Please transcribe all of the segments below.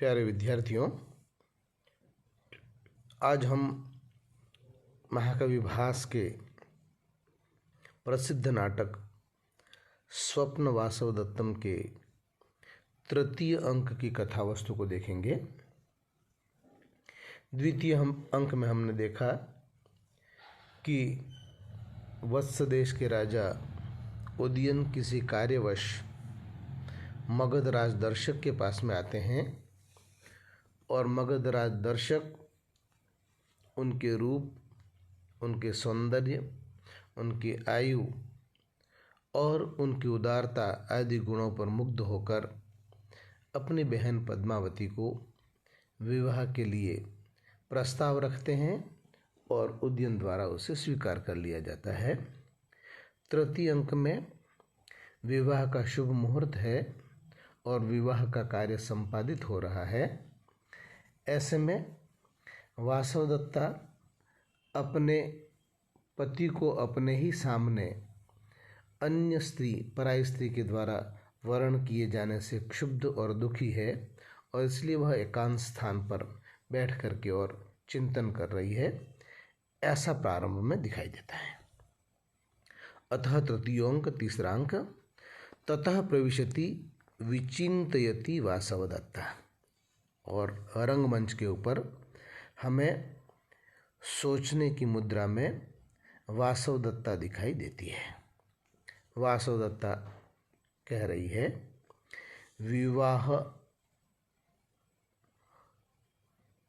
प्यारे विद्यार्थियों, आज हम महाकवि भास के प्रसिद्ध नाटक स्वप्न वासवदत्तम के तृतीय अंक की कथावस्तु को देखेंगे। द्वितीय अंक में हमने देखा कि वत्स देश के राजा उदयन किसी कार्यवश मगध राज दर्शक के पास में आते हैं और मगध राज दर्शक उनके रूप, उनके सौंदर्य, उनकी आयु और उनकी उदारता आदि गुणों पर मुग्ध होकर अपनी बहन पद्मावती को विवाह के लिए प्रस्ताव रखते हैं और उदयन द्वारा उसे स्वीकार कर लिया जाता है। तृतीय अंक में विवाह का शुभ मुहूर्त है और विवाह का कार्य संपादित हो रहा है। ऐसे में वासवदत्ता अपने पति को अपने ही सामने अन्य स्त्री, पराई स्त्री के द्वारा वर्ण किए जाने से क्षुब्ध और दुखी है और इसलिए वह एकांत स्थान पर बैठ करके और चिंतन कर रही है, ऐसा प्रारंभ में दिखाई देता है। अतः तृतीयोंक तीसरा अंक, ततः प्रविशति विचिंतयति वासवदत्ता, और रंगमंच के ऊपर हमें सोचने की मुद्रा में वासवदत्ता दिखाई देती है। वासवदत्ता कह रही है, विवाह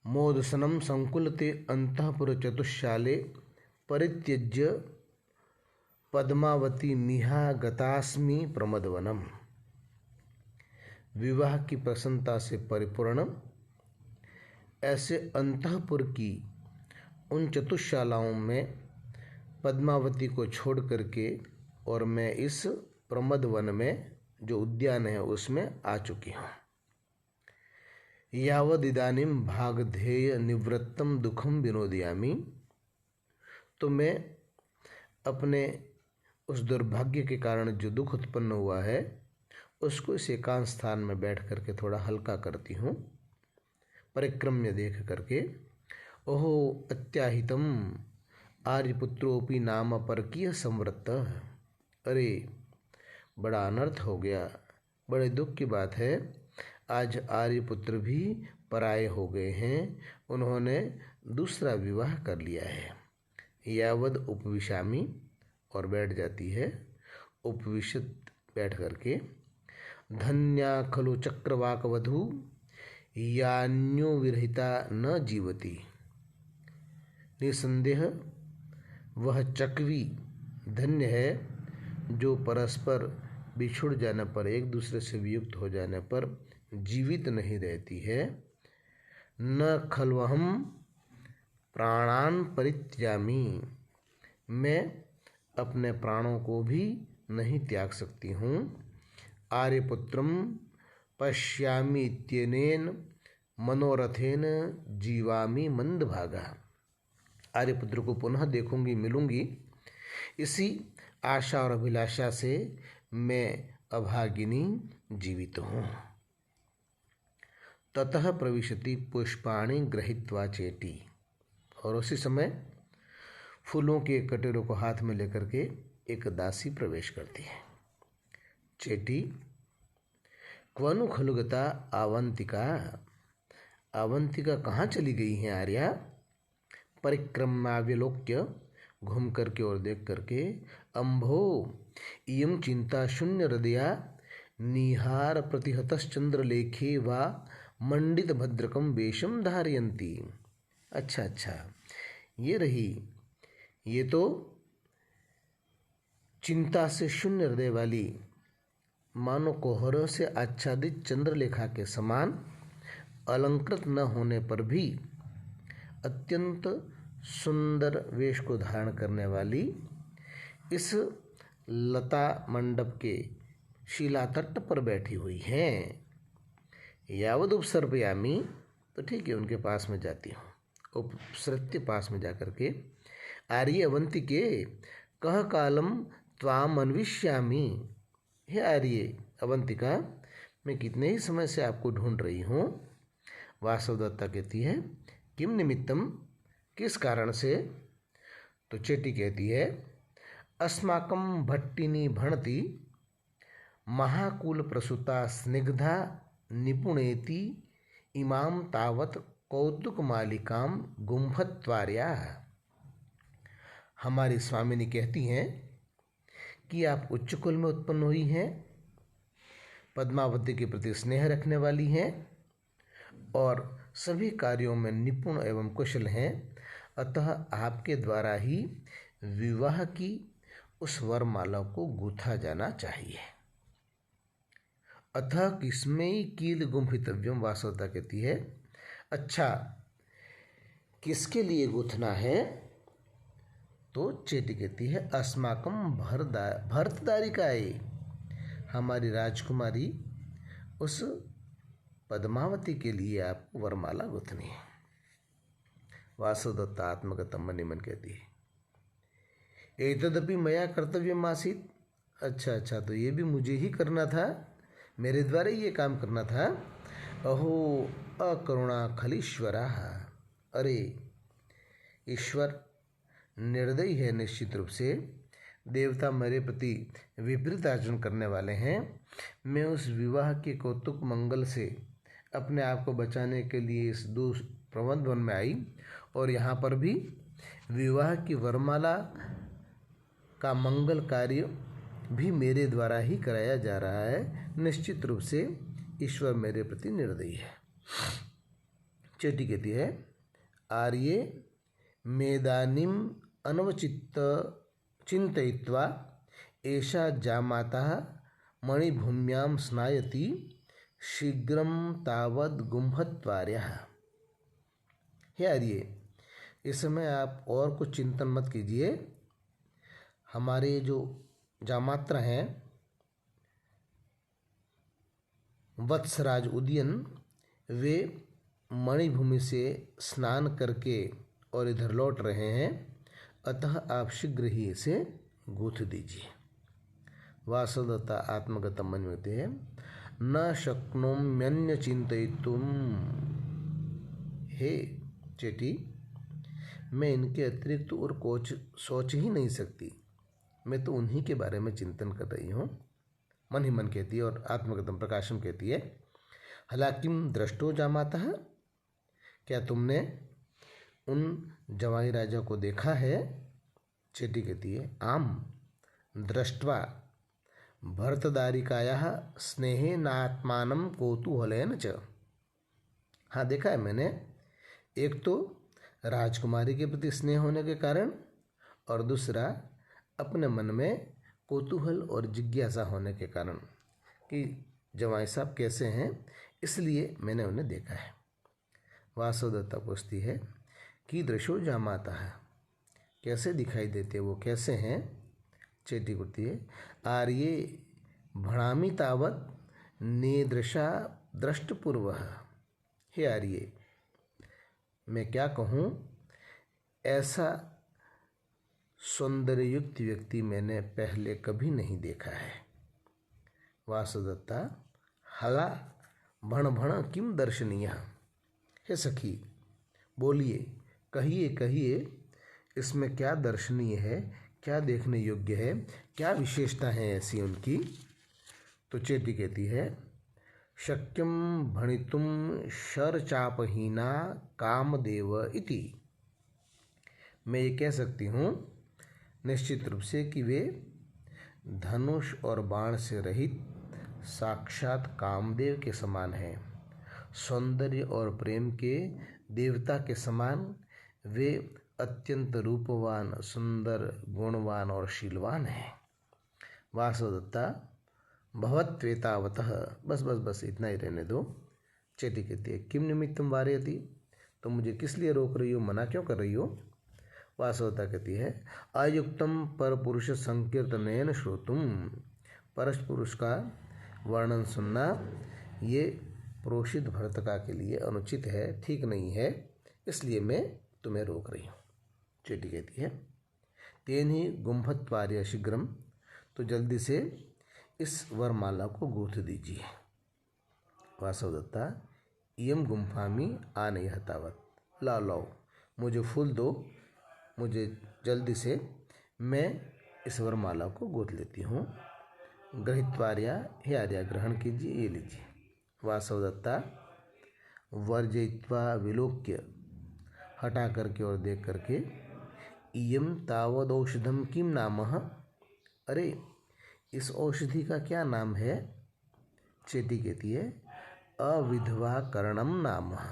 मोदसनम संकुलते अंतःपुर चतुशाले परित्यज्य पद्मावती मिहा गतास्मि प्रमदवनम। विवाह की प्रसन्नता से परिपूर्ण ऐसे अंतःपुर की उन चतुशालाओं में पद्मावती को छोड़ करके और मैं इस प्रमद वन में, जो उद्यान है, उसमें आ चुकी हूँ। यावद इदानीम भागधेय निवृत्तम दुखम विनोदयामी, तो मैं अपने उस दुर्भाग्य के कारण जो दुख उत्पन्न हुआ है उसको इस एकांत स्थान में बैठ करके थोड़ा हल्का करती हूँ। परिक्रम्य देख करके, ओहो अत्याहितम आर्यपुत्रोपि नाम परकीय संवृत्त, अरे बड़ा अनर्थ हो गया, बड़े दुख की बात है, आज आर्यपुत्र भी पराये हो गए हैं, उन्होंने दूसरा विवाह कर लिया है। यावद उपविशामी, और बैठ जाती है, उपविशत बैठ करके, धन्या खलु चक्रवाकवधू यान्यो विरहिता न जीवती, निसंदेह वह चकवी धन्य है जो परस्पर बिछुड़ जाने पर, एक दूसरे से वियुक्त हो जाने पर जीवित नहीं रहती है। न खल्वहम प्राणान परित्यामी, मैं अपने प्राणों को भी नहीं त्याग सकती हूँ। आर्यपुत्रम पश्यामि इत्यनेन मनोरथेन जीवामि मंदभागा, आर्यपुत्र को पुनः देखूंगी, मिलूंगी, इसी आशा और अभिलाषा से मैं अभागिनी जीवित हूँ। ततः प्रविशति पुष्पाणि गृहीत्वा चेटी, और उसी समय फूलों के कटोरों को हाथ में लेकर के एक दासी प्रवेश करती है। चेटी, क्वनु खलुगता आवंतिका, आवंतिका कहाँ चली गई हैं आर्या? परिक्रमाव्यलोक्य, घूम करके और देख करके, अम्भो इयं चिंता शून्य हृदया निहार प्रतिहतश्चंद्रलेखे वा मंडित भद्रकम वेशम धारयन्ती। अच्छा, ये रही, ये तो चिंता से शून्य हृदय वाली, मानो कोहरों से आच्छादित चंद्रलेखा के समान अलंकृत न होने पर भी अत्यंत सुंदर वेश को धारण करने वाली इस लता मंडप के शिला तट पर बैठी हुई हैं। यावद उपसर्पयामी, तो ठीक है, उनके पास में जाती हूँ। उपसृत्य, पास में जाकर के, आर्य अवंतिके कह कालम त्वाम अन्विष्यामी, हे आर्य अवंतिका, मैं कितने ही समय से आपको ढूंढ रही हूँ। वासवदत्ता कहती है किम निमित्तम, किस कारण से। तो चेटी कहती है अस्माकं भट्टिनी भणति महाकुल प्रसूता स्निग्धा निपुणेति इमाम तावत कौतुक मालिकाम गुम्फत्वार्या। हमारी स्वामिनी कहती हैं कि आप उच्च कुल में उत्पन्न हुई हैं, पद्मावती के प्रति स्नेह रखने वाली हैं और सभी कार्यों में निपुण एवं कुशल हैं, अतः आपके द्वारा ही विवाह की उस वरमाला को गूथा जाना चाहिए। अतः किसमें कील गुम्फितव्यम, वासवदत्ता कहती है अच्छा किसके लिए गूथना है। तो चेटी कहती है अस्माकम भरतदारिकाए, हमारी राजकुमारी उस पद्मावती के लिए आपको वरमाला गूथनी है। वासवदत्ता आत्मगतम मन ही मन कहती है एतदपि मया कर्तव्यम आसीत, अच्छा तो ये भी मुझे ही करना था, मेरे द्वारा ये काम करना था। अहो अकरुणा खलीश्वरा, अरे ईश्वर निर्दयी है निश्चित रूप से, देवता मेरे प्रति विपरीत आचरण करने वाले हैं। मैं उस विवाह के कौतुक मंगल से अपने आप को बचाने के लिए इस प्रबंध वन में आई और यहाँ पर भी विवाह की वरमाला का मंगल कार्य भी मेरे द्वारा ही कराया जा रहा है। निश्चित रूप से ईश्वर मेरे प्रति निर्दयी है। चेटी कहती है आर्ये मेदानीम अनवचित्त चिंतयित्वा एषा जामाता मणिभूम्यां स्नायति शीघ्रं तावद गुम्भत्वार्यः। हे आर्ये, इस समय आप और कुछ चिंतन मत कीजिए। हमारे जो जामात्रा हैं वत्सराज उदयन, वे मणिभूमि से स्नान करके और इधर लौट रहे हैं, अतः आप शीघ्र ही इसे गूथ दीजिए। वासवदत्ता आत्मगतम मन में है न शक्नोम्यन्य चिंतयितुम। हे चेटी, मैं इनके अतिरिक्त और कुछ सोच ही नहीं सकती, मैं तो उन्हीं के बारे में चिंतन कर रही हूँ, मन ही मन कहती है। और आत्मगतम प्रकाशम कहती है हलाकिम दृष्टो जामाता, क्या तुमने उन जवाई राजा को देखा है। चेटी कहती है आम दृष्ट्वा भरतदारिकायाः स्नेहेनात्मानं कौतूहलेन च। हाँ, देखा है मैंने। एक तो राजकुमारी के प्रति स्नेह होने के कारण और दूसरा अपने मन में कौतूहल और जिज्ञासा होने के कारण कि जवाई साहब कैसे हैं, इसलिए मैंने उन्हें देखा है। वासवदत्ता पूछती है कि दृशो जामाता है, कैसे दिखाई देते वो, कैसे हैं। चेटी कहती है आर्ये भणामि तावत नेदृशा दृष्टपूर्वः। हे आर्ये, मैं क्या कहूँ, ऐसा सौंदर्ययुक्त व्यक्ति मैंने पहले कभी नहीं देखा है। वासवदत्ता हला भण भण किम दर्शनीय। हे सखी, बोलिए, कहिए कहिए, इसमें क्या दर्शनीय है, क्या देखने योग्य है, क्या विशेषता है ऐसी उनकी। तो चेटी कहती है शक्यम भणितुम शरचापहीना कामदेव इति। मैं ये कह सकती हूँ निश्चित रूप से कि वे धनुष और बाण से रहित साक्षात कामदेव के समान हैं। सौंदर्य और प्रेम के देवता के समान वे अत्यंत रूपवान, सुंदर, गुणवान और शीलवान हैं। वासवदत्ता भवत्वेतावतः, बस बस बस इतना ही रहने दो। चेटी कहती है किम निमित्तम वारयति, तो मुझे किस लिए रोक रही हो, मना क्यों कर रही हो। वासवदत्ता कहती है अयुक्तम पर पुरुष संकीर्तनेन श्रोतुम। परश पुरुष का वर्णन सुनना ये प्रोषित भर्तका के लिए अनुचित है, ठीक नहीं है, इसलिए मैं तुम्हें रोक रही हूँ। चेटी कहती है तेन ही गुम्भत्वार्य शीघ्रम, तो जल्दी से इस वरमाला को गूंथ दीजिए। वासवदत्ता इयम गुम्फामि आनयः तावत्। लाओ मुझे फूल दो, मुझे जल्दी से, मैं इस वरमाला को गोद लेती हूँ। गृहीत्वार्या, हे आर्या ग्रहण कीजिए, ये लीजिए। वासवदत्ता वर्जयित्वा विलोक्य, हटा करके और देख करके, इयम तावदौषधम किम नामः, अरे इस औषधि का क्या नाम है? चेटी कहती है अविधवाकरणम नामः।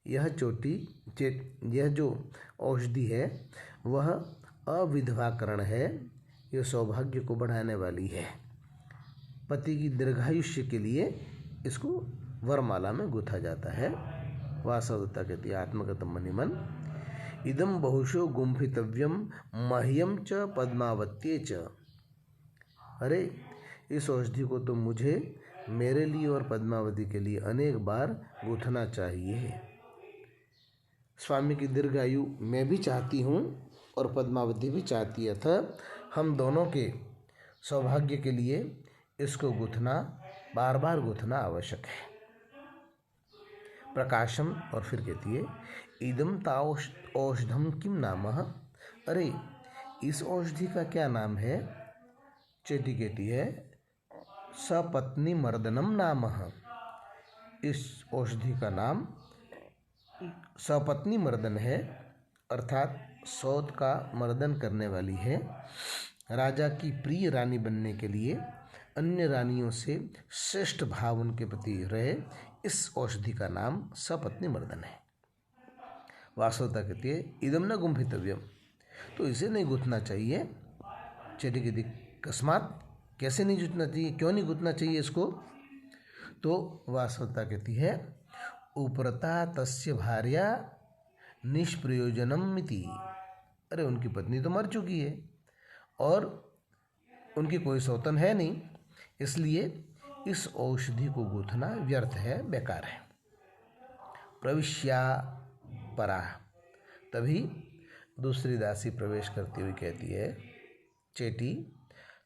यह जो औषधि है वह अविधवाकरण है, यह सौभाग्य को बढ़ाने वाली है। पति की दीर्घायुष्य के लिए इसको वरमाला में गूथा जाता है। वासवदत्ता कहती है आत्मगतम मनिमन, इदम बहुशो गुम्फितव्यम मह्यम च पद्मावत्ये च। अरे इस औषधि को तो मुझे, मेरे लिए और पद्मावती के लिए अनेक बार गूथना चाहिए। स्वामी की दीर्घायु मैं भी चाहती हूँ और पद्मावती भी चाहती है, अतः हम दोनों के सौभाग्य के लिए इसको गूथना, बार बार गूथना आवश्यक है। प्रकाशम, और फिर कहती है इदम औषधम किम नामः, अरे इस औषधि का क्या नाम है? चेटी कहती है सपत्नी मर्दनम नामः। इस औषधि का नाम सपत्नी मर्दन है, अर्थात सौत का मर्दन करने वाली है। राजा की प्रिय रानी बनने के लिए अन्य रानियों से श्रेष्ठ भाव उनके प्रति रहे, इस औषधि का नाम सपत्नी मर्दन है। वासवदत्ता कहती है इदम न गुम्फितव्यम, तो इसे नहीं गूथना चाहिए। चेटी कहती कस्मात, कैसे नहीं गूथना चाहिए, क्यों नहीं गूथना चाहिए इसको? तो वासवदत्ता कहती है उपरता तस्य भार्या निष्प्रयोजनम मिति। अरे उनकी पत्नी तो मर चुकी है और उनकी कोई सौतन है नहीं, इसलिए इस औषधि को गूथना व्यर्थ है, बेकार है। प्रविश्या परा, तभी दूसरी दासी प्रवेश करती हुई कहती है चेटी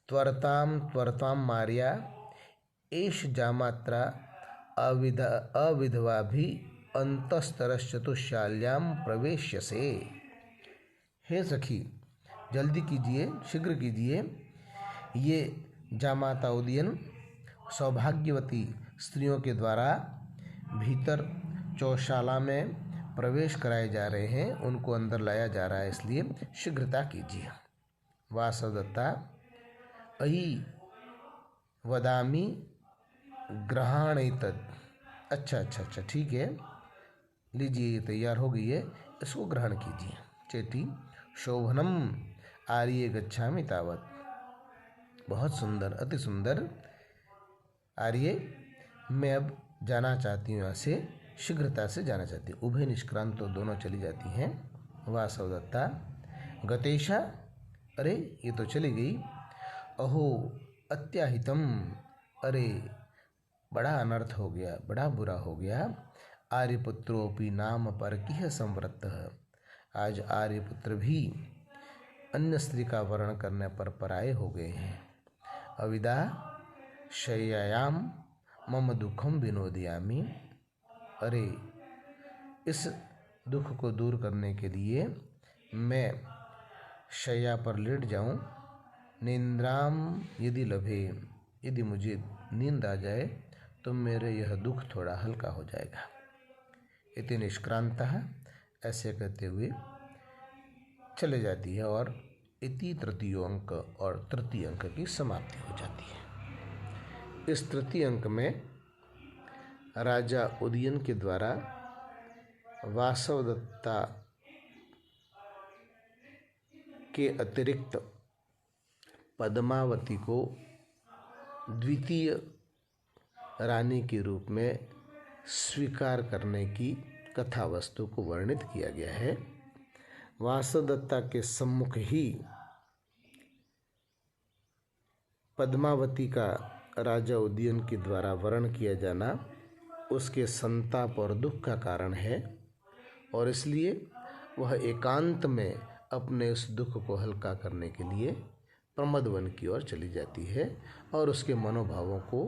त्वरताम मार्या एष जामात्रा अविधवा भी अंतस्तरश्चतुशाल्याम प्रवेश्यसे। हे सखी जल्दी कीजिए, शीघ्र कीजिए, ये जामाता उदयन सौभाग्यवती स्त्रियों के द्वारा भीतर चौशाला में प्रवेश कराए जा रहे हैं, उनको अंदर लाया जा रहा है, इसलिए शीघ्रता कीजिए। वासवदत्ता अयि वदामि ग्रहणेतद। अच्छा ठीक है, लीजिए, ये तैयार हो गई है, इसको ग्रहण कीजिए। चेटी शोभनम आर्ये गच्छामि तावत। बहुत सुंदर, अति सुंदर आर्ये, मैं अब जाना चाहती हूँ, यहाँ से शीघ्रता से जाना चाहती हूँ। उभय निष्क्रांत तो दोनों चली जाती हैं। वासवदत्ता गतेशा, अरे ये तो चली गई। अहो अत्याहितम, अरे बड़ा अनर्थ हो गया, बड़ा बुरा हो गया। आर्यपुत्रोपि नाम परकीह संवृत्तः, आज आर्यपुत्र भी अन्य स्त्री का वर्ण करने पर पराये हो गए हैं। अविदा शय्यायाम मम दुखम विनोदयामि, अरे इस दुख को दूर करने के लिए मैं शय्या पर लेट जाऊं। निंद्राम यदि लभे, यदि मुझे नींद आ जाए तो मेरे यह दुख थोड़ा हल्का हो जाएगा। इति निष्क्रांतः, ऐसे कहते हुए चले जाती है और इति तृतीय अंक, और तृतीय अंक की समाप्ति हो जाती है। इस तृतीय अंक में राजा उदयन के द्वारा वासवदत्ता के अतिरिक्त पद्मावती को द्वितीय रानी के रूप में स्वीकार करने की कथा वस्तु को वर्णित किया गया है। वासवदत्ता के सम्मुख ही पद्मावती का राजा उदयन के द्वारा वर्ण किया जाना उसके संताप और दुख का कारण है, और इसलिए वह एकांत में अपने उस दुख को हल्का करने के लिए प्रमदवन की ओर चली जाती है, और उसके मनोभावों को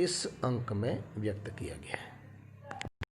इस अंक में व्यक्त किया गया है।